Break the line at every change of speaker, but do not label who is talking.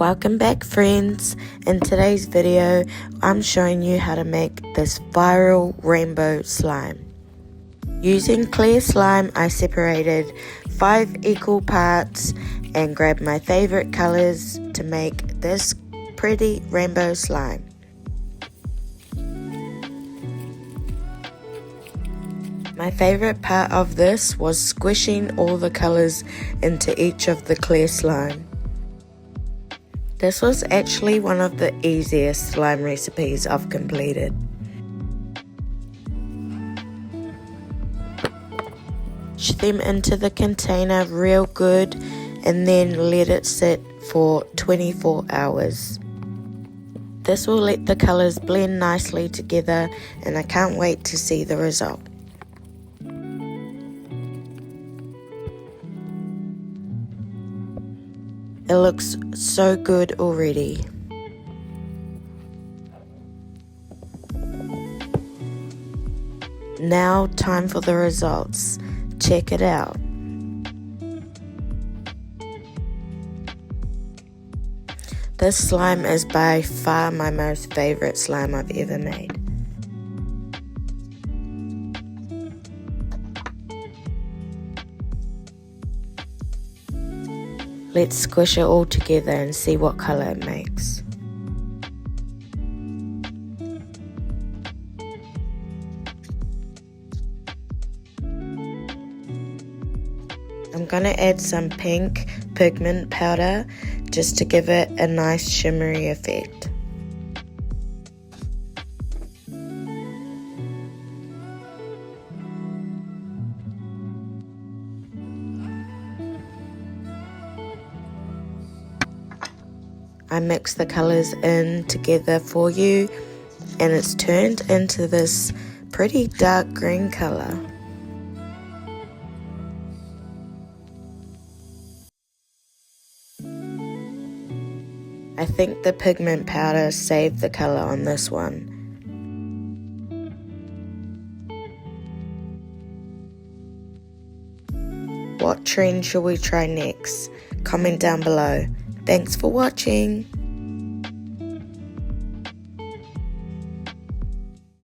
Welcome back, friends. In today's video I'm showing you how to make this viral rainbow slime. Using clear slime, I separated 5 equal parts and grabbed my favorite colors to make this pretty rainbow slime. My favorite part of this was squishing all the colors into each of the clear slime. This was actually one of the easiest slime recipes I've completed. Push them into the container real good and then let it sit for 24 hours. This will let the colors blend nicely together and I can't wait to see the result. It looks so good already. Now time for the results. Check it out. This slime is by far my most favorite slime I've ever made. Let's squish it all together and see what color it makes. I'm going to add some pink pigment powder just to give it a nice shimmery effect. I mix the colors in together for you and it's turned into this pretty dark green color. I think the pigment powder saved the color on this one. What trend shall we try next? Comment down below. Thanks for watching.